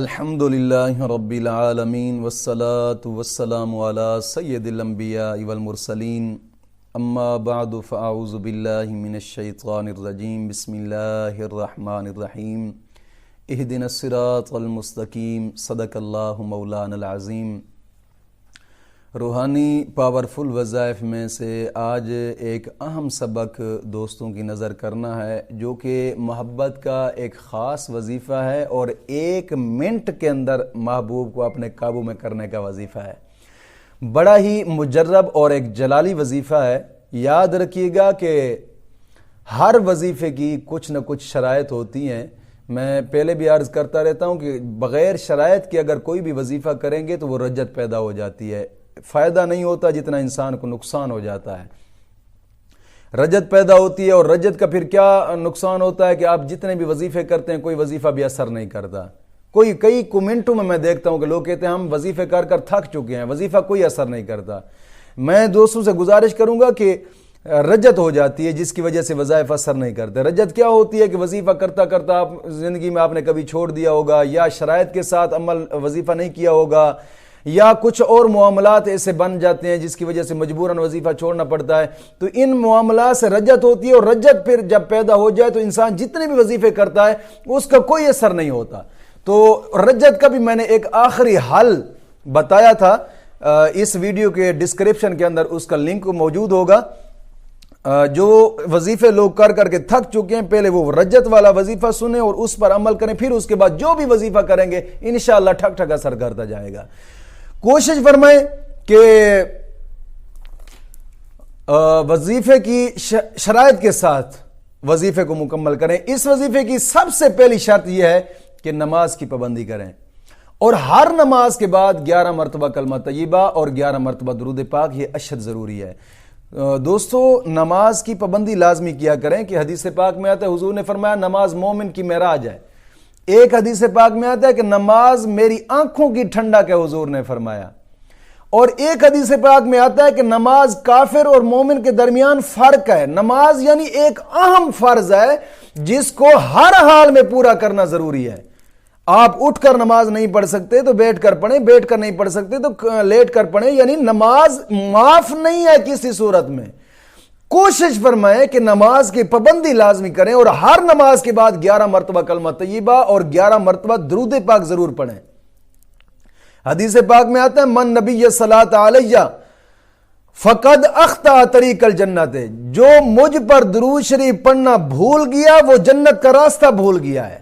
الحمدللہ رب العالمین والصلاة والسلام علی سید الانبیاء والمرسلین اما بعد فاعوذ باللہ من الشیطان الرجیم بسم اللہ الرحمن الرحیم اہدنا الصراط المستقیم صدق اللہ مولانا العظیم۔ روحانی پاورفل وظائف میں سے آج ایک اہم سبق دوستوں کی نظر کرنا ہے، جو کہ محبت کا ایک خاص وظیفہ ہے اور 1 منٹ کے اندر محبوب کو اپنے قابو میں کرنے کا وظیفہ ہے۔ بڑا ہی مجرب اور ایک جلالی وظیفہ ہے۔ یاد رکھیے گا کہ ہر وظیفے کی کچھ نہ کچھ شرائط ہوتی ہیں۔ میں پہلے بھی عرض کرتا رہتا ہوں کہ بغیر شرائط کے اگر کوئی بھی وظیفہ کریں گے تو وہ رجت پیدا ہو جاتی ہے، فائدہ نہیں ہوتا جتنا انسان کو نقصان ہو جاتا ہے۔ رجت پیدا ہوتی ہے، اور رجت کا پھر کیا نقصان ہوتا ہے کہ آپ جتنے بھی وظیفے کرتے ہیں کوئی وظیفہ بھی اثر نہیں کرتا۔ کئی کومنٹوں میں دیکھتا ہوں کہ لوگ کہتے ہیں ہم وظیفے کر کر تھک چکے ہیں، وظیفہ کوئی اثر نہیں کرتا۔ میں دوستوں سے گزارش کروں گا کہ رجت ہو جاتی ہے جس کی وجہ سے وظائف اثر نہیں کرتے۔ رجت کیا ہوتی ہے کہ وظیفہ کرتا کرتا آپ زندگی میں آپ نے کبھی چھوڑ دیا ہوگا، یا شرائط کے ساتھ عمل وظیفہ نہیں کیا ہوگا، یا کچھ اور معاملات ایسے بن جاتے ہیں جس کی وجہ سے مجبوراً وظیفہ چھوڑنا پڑتا ہے۔ تو ان معاملات سے رجت ہوتی ہے، اور رجت پھر جب پیدا ہو جائے تو انسان جتنے بھی وظیفے کرتا ہے اس کا کوئی اثر نہیں ہوتا۔ تو رجت کا بھی میں نے ایک آخری حل بتایا تھا، اس ویڈیو کے ڈسکرپشن کے اندر اس کا لنک موجود ہوگا۔ جو وظیفے لوگ کر کر کے تھک چکے ہیں، پہلے وہ رجت والا وظیفہ سنیں اور اس پر عمل کریں، پھر اس کے بعد جو بھی وظیفہ کریں گے انشاءاللہ ٹھک ٹھک اثر کرتا جائے گا۔ کوشش فرمائیں کہ وظیفے کی شرائط کے ساتھ وظیفے کو مکمل کریں۔ اس وظیفے کی سب سے پہلی شرط یہ ہے کہ نماز کی پابندی کریں، اور ہر نماز کے بعد 11 مرتبہ کلمہ طیبہ اور 11 مرتبہ درود پاک، یہ اشد ضروری ہے۔ دوستو، نماز کی پابندی لازمی کیا کریں کہ حدیث پاک میں آتا ہے، حضور نے فرمایا نماز مومن کی معراج ہے۔ ایک حدیث پاک میں آتا ہے کہ نماز میری آنکھوں کی ٹھنڈک ہے، حضور نے فرمایا۔ اور ایک حدیث پاک میں آتا ہے کہ نماز کافر اور مومن کے درمیان فرق ہے۔ نماز یعنی ایک اہم فرض ہے جس کو ہر حال میں پورا کرنا ضروری ہے۔ آپ اٹھ کر نماز نہیں پڑھ سکتے تو بیٹھ کر پڑھیں، بیٹھ کر نہیں پڑھ سکتے تو لیٹ کر پڑھیں، یعنی نماز معاف نہیں ہے کسی صورت میں۔ کوشش فرمائیں کہ نماز کی پابندی لازمی کریں، اور ہر نماز کے بعد 11 مرتبہ کلمہ طیبہ اور 11 مرتبہ درود پاک ضرور پڑھیں۔ حدیث پاک میں آتا ہے من نبی صلاۃ علیہ فقد اخطا طریق الجنت، جو مجھ پر درود شریف پڑھنا بھول گیا وہ جنت کا راستہ بھول گیا ہے۔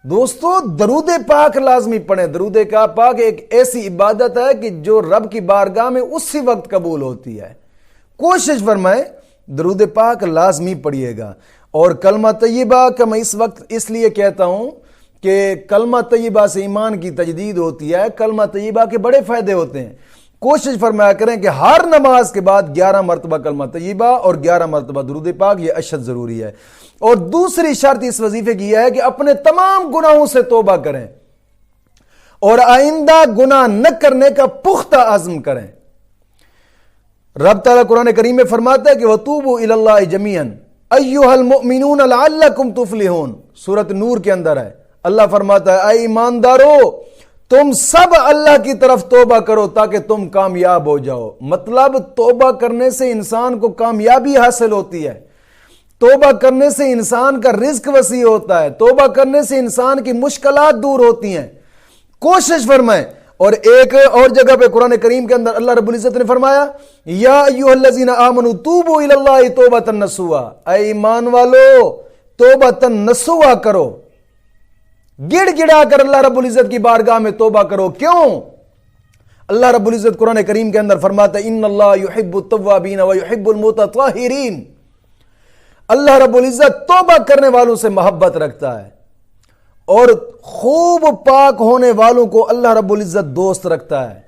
دوستو، درود پاک لازمی پڑھیں۔ درود کا پاک ایک ایسی عبادت ہے کہ جو رب کی بارگاہ میں اسی وقت قبول ہوتی ہے۔ کوشش فرمائیں درود پاک لازمی پڑھیے گا۔ اور کلمہ طیبہ کا میں اس وقت اس لیے کہتا ہوں کہ کلمہ طیبہ سے ایمان کی تجدید ہوتی ہے، کلمہ طیبہ کے بڑے فائدے ہوتے ہیں۔ کوشش فرمایا کریں کہ ہر نماز کے بعد 11 مرتبہ کلمہ طیبہ اور 11 مرتبہ درود پاک، یہ اشد ضروری ہے۔ اور دوسری شرط اس وظیفے کی یہ ہے کہ اپنے تمام گناہوں سے توبہ کریں اور آئندہ گناہ نہ کرنے کا پختہ عزم کریں۔ رب تعالیٰ قرآن کریم میں فرماتا ہے کہ وَتُوبُوا إِلَى اللَّهِ جَمِيعًا أَيُّهَا الْمُؤْمِنُونَ لَعَلَّكُمْ تُفْلِحُونَ، سورۃ نور کے اندر ہے۔ اللہ فرماتا ہے اے ایماندارو، تم سب اللہ کی طرف توبہ کرو تاکہ تم کامیاب ہو جاؤ۔ مطلب توبہ کرنے سے انسان کو کامیابی حاصل ہوتی ہے، توبہ کرنے سے انسان کا رزق وسیع ہوتا ہے، توبہ کرنے سے انسان کی مشکلات دور ہوتی ہیں۔ کوشش فرمائیں۔ اور ایک اور جگہ پہ قرآن کریم کے اندر اللہ رب العزت نے فرمایا یا ایھا الذین آمنوا توبوا الی اللہ توبۃ نصوحا، اے ایمان والو توبۃ نصوحا کرو، گڑ گڑا کر اللہ رب العزت کی بارگاہ میں توبہ کرو۔ کیوں؟ اللہ رب العزت قرآن کریم کے اندر فرماتا ہے ان اللہ یحب التوابین ویحب المتطہرین، اللہ رب العزت توبہ کرنے والوں سے محبت رکھتا ہے، اور خوب پاک ہونے والوں کو اللہ رب العزت دوست رکھتا ہے۔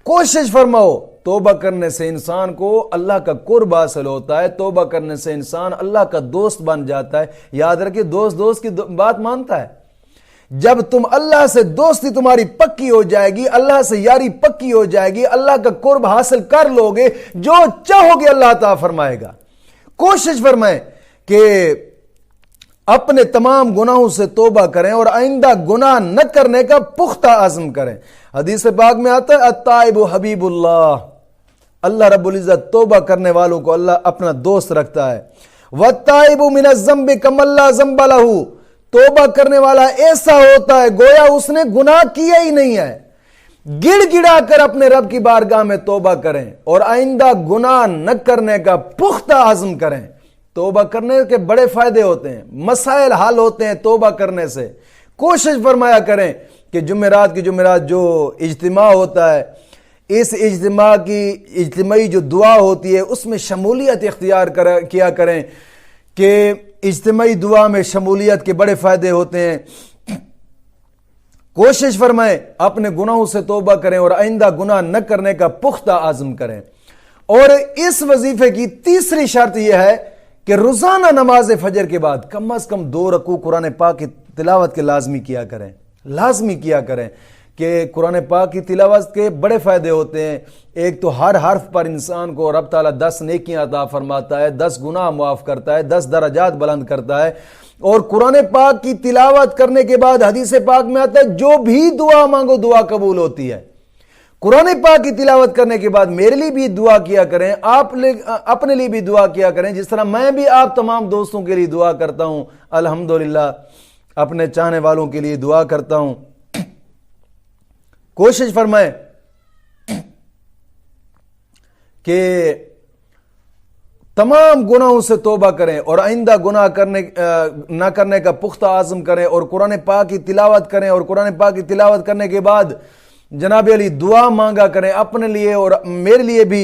کوشش فرماؤ، توبہ کرنے سے انسان کو اللہ کا قرب حاصل ہوتا ہے، توبہ کرنے سے انسان اللہ کا دوست بن جاتا ہے۔ یاد رکھیں، دوست کی بات مانتا ہے۔ جب تم اللہ سے دوستی تمہاری پکی ہو جائے گی، اللہ سے یاری پکی ہو جائے گی، اللہ کا قرب حاصل کر لو گے، جو چاہو گے اللہ تعالیٰ فرمائے گا۔ کوشش فرمائیں کہ اپنے تمام گناہوں سے توبہ کریں اور آئندہ گناہ نہ کرنے کا پختہ عزم کریں۔ حدیث پاک میں آتا ہے التائب حبیب اللہ، اللہ رب العزت توبہ کرنے والوں کو اللہ اپنا دوست رکھتا ہے۔ والتائب من الذنب کمن لا ذنب لہ، توبہ کرنے والا ایسا ہوتا ہے گویا اس نے گناہ کیا ہی نہیں ہے۔ گڑ گڑا کر اپنے رب کی بارگاہ میں توبہ کریں اور آئندہ گناہ نہ کرنے کا پختہ عزم کریں۔ توبہ کرنے کے بڑے فائدے ہوتے ہیں، مسائل حل ہوتے ہیں توبہ کرنے سے۔ کوشش فرمایا کریں کہ جمعرات کی جمعرات جو اجتماع ہوتا ہے، اس اجتماع کی اجتماعی جو دعا ہوتی ہے اس میں شمولیت اختیار کیا کریں کہ اجتماعی دعا میں شمولیت کے بڑے فائدے ہوتے ہیں۔ کوشش فرمائیں اپنے گناہوں سے توبہ کریں اور آئندہ گناہ نہ کرنے کا پختہ عزم کریں۔ اور اس وظیفے کی تیسری شرط یہ ہے کہ روزانہ نماز فجر کے بعد کم از کم 2 رکوع قرآن پاک کی تلاوت کے لازمی کیا کریں کہ قرآن پاک کی تلاوت کے بڑے فائدے ہوتے ہیں۔ ایک تو ہر حرف پر انسان کو رب تعالیٰ 10 نیکیاں عطا فرماتا ہے، 10 گناہ معاف کرتا ہے، 10 درجات بلند کرتا ہے۔ اور قرآن پاک کی تلاوت کرنے کے بعد حدیث پاک میں آتا ہے جو بھی دعا مانگو دعا قبول ہوتی ہے۔ قرآن پاک کی تلاوت کرنے کے بعد میرے لیے بھی دعا کیا کریں، آپ اپنے لیے بھی دعا کیا کریں، جس طرح میں بھی آپ تمام دوستوں کے لیے دعا کرتا ہوں، الحمدللہ اپنے چاہنے والوں کے لیے دعا کرتا ہوں۔ کوشش فرمائیں کہ تمام گناہوں سے توبہ کریں اور آئندہ گناہ نہ کرنے کا پختہ عزم کریں اور قرآن پاک کی تلاوت کریں، اور قرآن پاک کی تلاوت کرنے کے بعد جناب علی دعا مانگا کریں اپنے لیے اور میرے لیے بھی،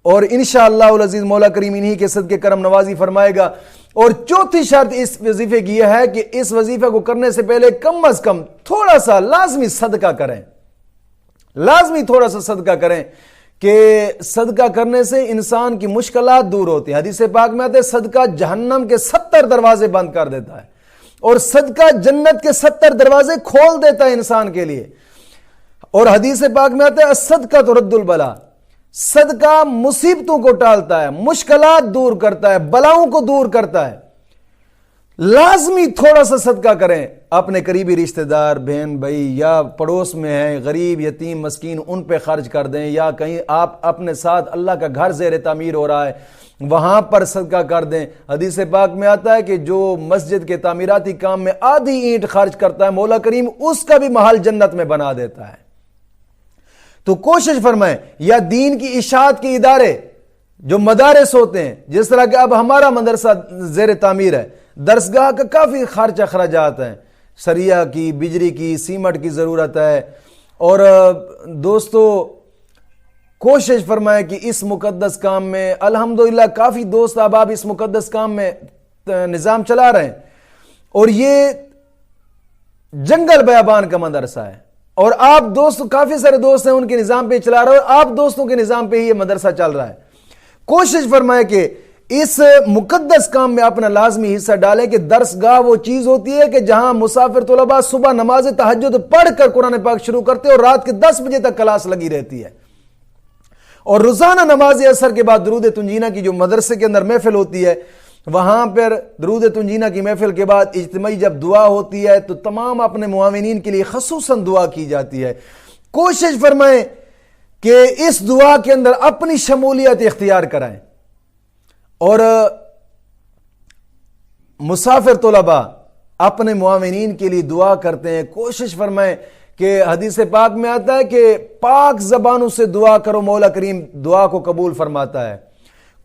اور انشاءاللہ العزیز مولا کریم انہی کے صدقے کرم نوازی فرمائے گا۔ اور چوتھی شرط اس وظیفے کی یہ ہے کہ اس وظیفے کو کرنے سے پہلے کم از کم تھوڑا سا لازمی صدقہ کریں، لازمی تھوڑا سا صدقہ کریں کہ صدقہ کرنے سے انسان کی مشکلات دور ہوتی ہیں۔ حدیث پاک میں آتے ہیں صدقہ جہنم کے 70 دروازے بند کر دیتا ہے اور صدقہ جنت کے 70 دروازے کھول دیتا ہے انسان کے لیے۔ اور حدیث پاک میں آتا ہے الصدقہ ترد البلا، صدقہ مصیبتوں کو ٹالتا ہے، مشکلات دور کرتا ہے، بلاؤں کو دور کرتا ہے۔ لازمی تھوڑا سا صدقہ کریں، اپنے قریبی رشتہ دار بہن بھائی یا پڑوس میں ہیں غریب یتیم مسکین ان پہ خرچ کر دیں، یا کہیں آپ اپنے ساتھ اللہ کا گھر زیر تعمیر ہو رہا ہے وہاں پر صدقہ کر دیں۔ حدیث پاک میں آتا ہے کہ جو مسجد کے تعمیراتی کام میں آدھی اینٹ خرچ کرتا ہے مولا کریم اس کا بھی محل جنت میں بنا دیتا ہے۔ تو کوشش فرمائیں، یا دین کی اشاعت کے ادارے جو مدارس ہوتے ہیں، جس طرح کہ اب ہمارا مدرسہ زیر تعمیر ہے، درسگاہ کا کافی خرچ اخراجات ہیں، سریہ کی، بجلی کی، سیمنٹ کی ضرورت ہے۔ اور دوستو کوشش فرمائیں کہ اس مقدس کام میں الحمدللہ کافی دوست احباب اس مقدس کام میں نظام چلا رہے ہیں، اور یہ جنگل بیابان کا مدرسہ ہے، اور آپ دوست کافی سارے دوست ہیں ان کے نظام پہ چلا رہے ہیں، اور آپ دوستوں کے نظام پہ ہی یہ مدرسہ چل رہا ہے۔ کوشش فرمائیں کہ اس مقدس کام میں اپنا لازمی حصہ ڈالیں کہ درسگاہ وہ چیز ہوتی ہے کہ جہاں مسافر طلباء صبح نماز تہجد پڑھ کر قرآن پاک شروع کرتے اور رات کے 10 بجے تک کلاس لگی رہتی ہے، اور روزانہ نماز عصر کے بعد درود تنجینہ کی جو مدرسے کے اندر محفل ہوتی ہے، وہاں پر درود تنجینہ کی محفل کے بعد اجتماعی جب دعا ہوتی ہے تو تمام اپنے معاونین کے لیے خصوصاً دعا کی جاتی ہے۔ کوشش فرمائیں کہ اس دعا کے اندر اپنی شمولیت اختیار کرائیں، اور مسافر طلباء اپنے معاونین کے لیے دعا کرتے ہیں۔ کوشش فرمائیں کہ حدیث پاک میں آتا ہے کہ پاک زبانوں سے دعا کرو مولا کریم دعا کو قبول فرماتا ہے۔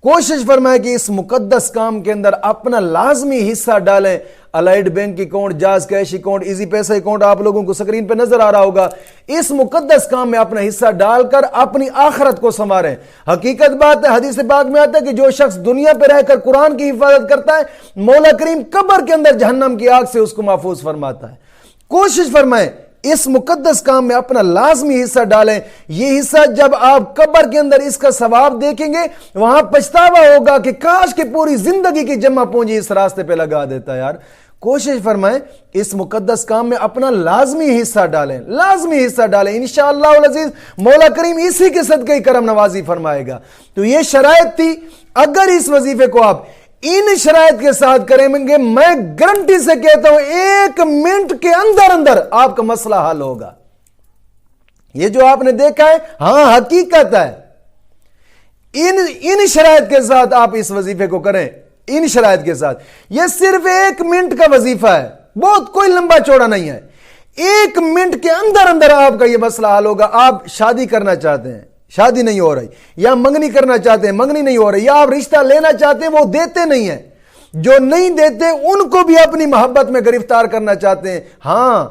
کوشش فرمائیں کہ اس مقدس کام کے اندر اپنا لازمی حصہ ڈالیں۔ الائیڈ بینک کی account, jazz cash account, easy پیسہ اکاؤنٹ آپ لوگوں کو سکرین پہ نظر آ رہا ہوگا، اس مقدس کام میں اپنا حصہ ڈال کر اپنی آخرت کو سنواریں۔ حقیقت بات ہے، حدیث پاک میں آتا ہے کہ جو شخص دنیا پہ رہ کر قرآن کی حفاظت کرتا ہے مولا کریم قبر کے اندر جہنم کی آگ سے اس کو محفوظ فرماتا ہے۔ کوشش فرمائیں اس مقدس کام میں اپنا لازمی حصہ ڈالیں۔ یہ حصہ جب آپ قبر کے اندر اس کا ثواب دیکھیں گے وہاں پچھتاوا ہوگا کہ کاش کہ پوری زندگی کی جمع پونجی اس راستے پہ لگا دیتا یار۔ کوشش فرمائیں اس مقدس کام میں اپنا لازمی حصہ ڈالیں، لازمی حصہ ڈالیں، انشاءاللہ العزیز مولا کریم اسی کے صدقے کرم نوازی فرمائے گا۔ تو یہ شرائط تھی، اگر اس وظیفے کو آپ ان شرائط کے ساتھ کریں گے، میں گارنٹی سے کہتا ہوں 1 منٹ کے اندر اندر آپ کا مسئلہ حل ہوگا۔ یہ جو آپ نے دیکھا ہے، ہاں حقیقت ہے۔ ان شرائط کے ساتھ آپ اس وظیفے کو کریں، ان شرائط کے ساتھ۔ یہ صرف 1 منٹ کا وظیفہ ہے، بہت کوئی لمبا چوڑا نہیں ہے۔ 1 منٹ کے اندر اندر آپ کا یہ مسئلہ حل ہوگا۔ آپ شادی کرنا چاہتے ہیں، شادی نہیں ہو رہی، یا منگنی کرنا چاہتے ہیں، منگنی نہیں ہو رہی، یا آپ رشتہ لینا چاہتے ہیں، وہ دیتے نہیں ہیں، جو نہیں دیتے ان کو بھی اپنی محبت میں گرفتار کرنا چاہتے ہیں، ہاں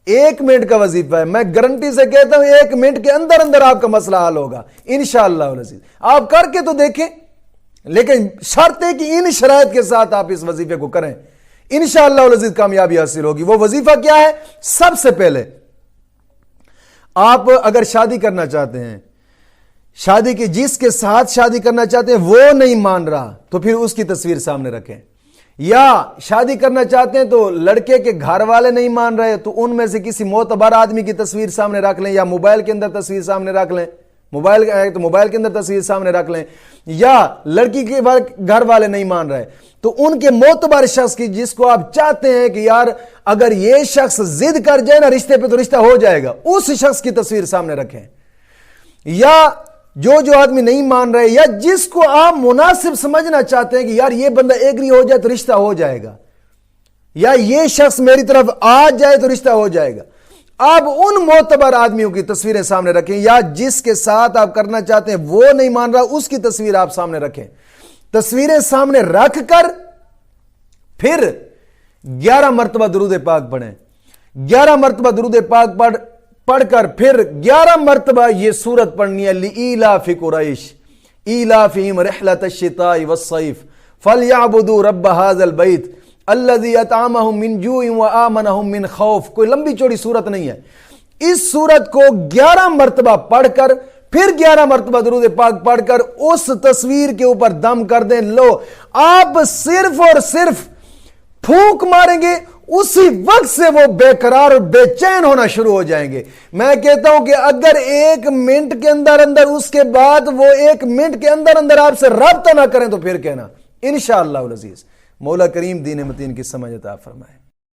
1 منٹ کا وظیفہ ہے۔ میں گارنٹی سے کہتا ہوں 1 منٹ کے اندر اندر آپ کا مسئلہ حل ہوگا انشاءاللہ العزیز۔ آپ کر کے تو دیکھیں، لیکن شرط ہے کہ ان شرائط کے ساتھ آپ اس وظیفے کو کریں، انشاءاللہ العزیز کامیابی حاصل ہوگی۔ وہ وظیفہ کیا ہے؟ سب سے پہلے آپ اگر شادی کرنا چاہتے ہیں، شادی کی جس کے ساتھ شادی کرنا چاہتے ہیں وہ نہیں مان رہا، تو پھر اس کی تصویر سامنے رکھیں۔ یا شادی کرنا چاہتے ہیں تو لڑکے کے گھر والے نہیں مان رہے، تو ان میں سے کسی معتبر آدمی کی تصویر سامنے رکھ لیں، یا موبائل کے اندر تصویر سامنے رکھ لیں، موبائل ہے تو موبائل کے اندر تصویر سامنے رکھ لیں۔ یا لڑکی کے گھر والے نہیں مان رہے تو ان کے معتبر شخص کی، جس کو آپ چاہتے ہیں کہ یار اگر یہ شخص ضد کر جائے نا رشتے پہ تو رشتہ ہو جائے گا، اس شخص کی تصویر سامنے رکھیں۔ یا جو آدمی نہیں مان رہے، یا جس کو آپ مناسب سمجھنا چاہتے ہیں کہ یار یہ بندہ ایگری ہو جائے تو رشتہ ہو جائے گا، یا یہ شخص میری طرف آ جائے تو رشتہ ہو جائے گا، آپ ان معتبر آدمیوں کی تصویریں سامنے رکھیں۔ یا جس کے ساتھ آپ کرنا چاہتے ہیں وہ نہیں مان رہا، اس کی تصویر آپ سامنے رکھیں۔ تصویریں سامنے رکھ کر پھر 11 مرتبہ درود پاک پڑھیں۔ 11 مرتبہ درود پاک پڑھ کر پھر 11 مرتبہ یہ سورت پڑھنی ہے، لِإِيلَافِ قُرَيْشٍ إِيلَافِهِمْ رِحْلَةَ الشِّتَاءِ وَالصَّيْفِ فَلْيَعْبُدُوا رَبَّ هَذَا الْبَيْتِ الَّذِي أَطْعَمَهُم مِّن جُوعٍ وَآمَنَهُم مِّن خَوْفٍ۔ کوئی لمبی چوڑی سورت نہیں ہے۔ اس سورت کو 11 مرتبہ پڑھ کر پھر 11 مرتبہ درود پاک پڑھ کر اس تصویر کے اوپر دم کر دیں۔ لو، آپ صرف اور صرف پھونک ماریں گے، اسی وقت سے وہ بے قرار اور بے چین ہونا شروع ہو جائیں گے۔ میں کہتا ہوں کہ اگر 1 منٹ کے اندر اندر، اس کے بعد وہ 1 منٹ کے اندر اندر آپ سے رابطہ نہ کریں تو پھر کہنا انشاءاللہ العزیز۔ مولا کریم دین متین کی سمجھ عطا فرمائے۔